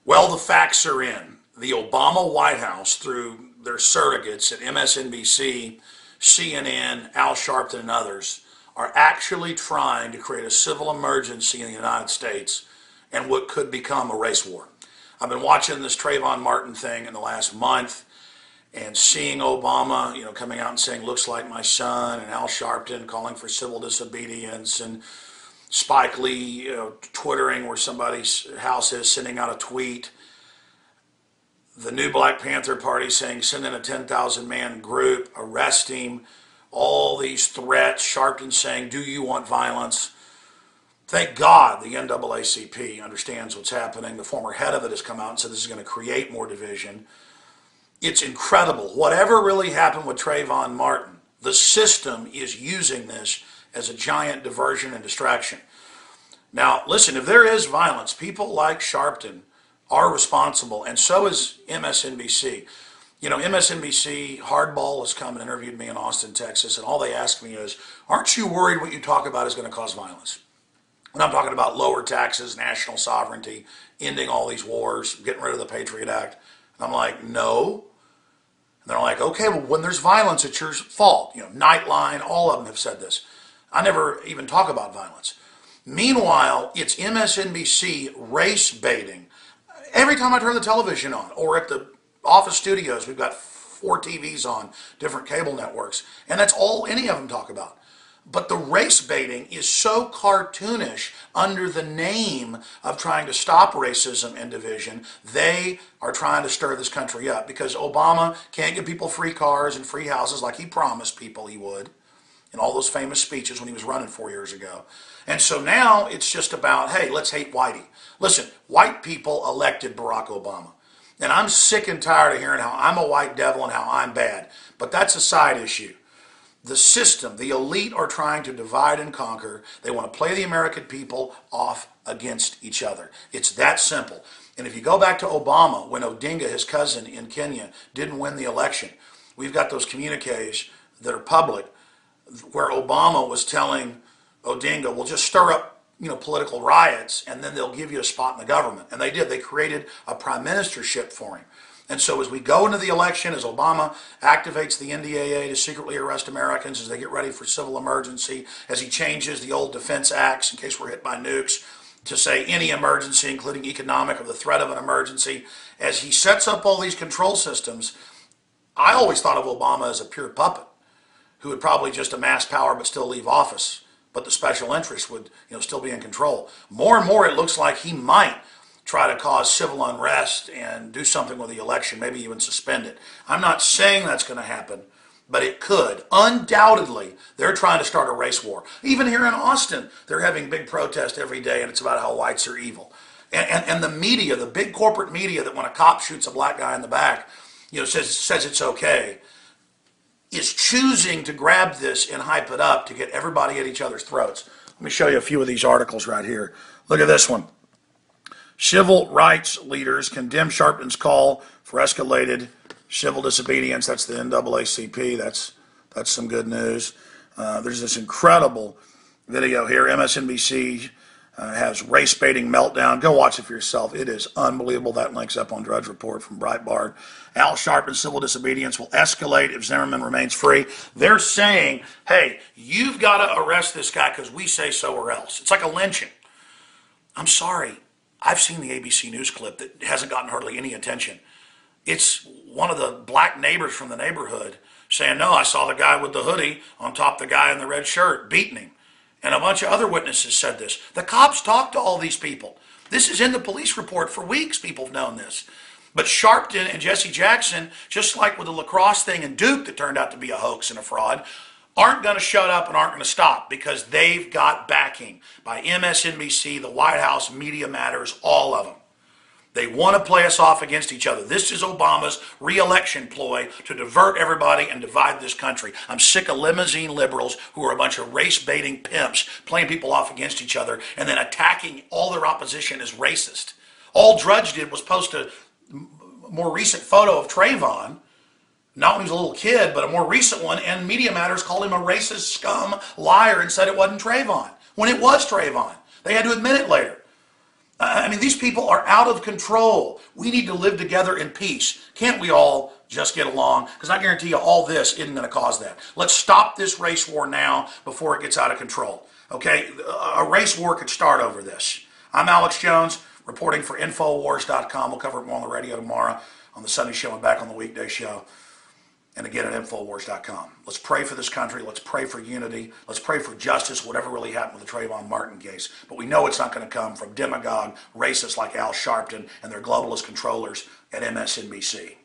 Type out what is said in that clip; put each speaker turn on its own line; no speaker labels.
Well, the facts are in. The Obama White House, through their surrogates at MSNBC, CNN, Al Sharpton, and others, are actually trying to create a civil emergency in the United States and what could become a race war. I've been watching this Trayvon Martin thing in the last month and seeing Obama, coming out and saying, looks like my son, and Al Sharpton calling for civil disobedience, and Spike Lee, twittering where somebody's house is, sending out a tweet. The new Black Panther Party saying, send in a 10,000-man group, arrest him. All these threats. Sharpton saying, do you want violence? Thank God the NAACP understands what's happening. The former head of it has come out and said this is going to create more division. It's incredible. Whatever really happened with Trayvon Martin, the system is using this as a giant diversion and distraction. Now, listen, if there is violence, people like Sharpton are responsible, and so is MSNBC. MSNBC, Hardball has come and interviewed me in Austin, Texas, and all they ask me is, aren't you worried what you talk about is going to cause violence? And I'm talking about lower taxes, national sovereignty, ending all these wars, getting rid of the Patriot Act. And I'm like, no. And they're like, okay, well, when there's violence, it's your fault. Nightline, all of them have said this. I never even talk about violence. Meanwhile, it's MSNBC race baiting. Every time I turn the television on, or at the office studios, we've got 4 TVs on, different cable networks, and that's all any of them talk about. But the race baiting is so cartoonish under the name of trying to stop racism and division. They are trying to stir this country up because Obama can't give people free cars and free houses like he promised people he would in all those famous speeches when he was running 4 years ago. And so now it's just about, hey, let's hate whitey. Listen, white people elected Barack Obama. And I'm sick and tired of hearing how I'm a white devil and how I'm bad. But that's a side issue. The system, the elite are trying to divide and conquer. They want to play the American people off against each other. It's that simple. And if you go back to Obama, when Odinga, his cousin in Kenya, didn't win the election, we've got those communiques that are public where Obama was telling Odinga, well, just stir up political riots and then they'll give you a spot in the government. And they did. They created a prime ministership for him. And so as we go into the election, as Obama activates the NDAA to secretly arrest Americans as they get ready for civil emergency, as he changes the old defense acts in case we're hit by nukes to say any emergency, including economic or the threat of an emergency, as he sets up all these control systems, I always thought of Obama as a pure puppet who would probably just amass power but still leave office, but the special interests would still be in control. More and more it looks like he might try to cause civil unrest and do something with the election, maybe even suspend it. I'm not saying that's going to happen, but it could. Undoubtedly, they're trying to start a race war. Even here in Austin, they're having big protests every day, and it's about how whites are evil. And the media, the big corporate media that when a cop shoots a black guy in the back, says it's okay, is choosing to grab this and hype it up to get everybody at each other's throats. Let me show you a few of these articles right here. Look at this one. Civil rights leaders condemn Sharpton's call for escalated civil disobedience. That's the NAACP. That's some good news. There's this incredible video here. MSNBC has race baiting meltdown. Go watch it for yourself. It is unbelievable. That link's up on Drudge Report from Breitbart. Al Sharpton's civil disobedience will escalate if Zimmerman remains free. They're saying, hey, you've got to arrest this guy because we say so or else. It's like a lynching. I'm sorry. I've seen the ABC News clip that hasn't gotten hardly any attention. It's one of the black neighbors from the neighborhood saying, no, I saw the guy with the hoodie on top of the guy in the red shirt beating him. And a bunch of other witnesses said this. The cops talked to all these people. This is in the police report for weeks. People have known this. But Sharpton and Jesse Jackson, just like with the lacrosse thing in Duke that turned out to be a hoax and a fraud, aren't going to shut up and aren't going to stop because they've got backing by MSNBC, the White House, Media Matters, all of them. They want to play us off against each other. This is Obama's re-election ploy to divert everybody and divide this country. I'm sick of limousine liberals who are a bunch of race-baiting pimps playing people off against each other and then attacking all their opposition as racist. All Drudge did was post a more recent photo of Trayvon, not when he was a little kid, but a more recent one, and Media Matters called him a racist scum liar and said it wasn't Trayvon, when it was Trayvon. They had to admit it later. I mean, these people are out of control. We need to live together in peace. Can't we all just get along? Because I guarantee you all this isn't going to cause that. Let's stop this race war now before it gets out of control. Okay? A race war could start over this. I'm Alex Jones, reporting for Infowars.com. We'll cover it more on the radio tomorrow, on the Sunday show and back on the weekday show. And again at Infowars.com. Let's pray for this country. Let's pray for unity. Let's pray for justice, whatever really happened with the Trayvon Martin case. But we know it's not going to come from demagogue racists like Al Sharpton and their globalist controllers at MSNBC.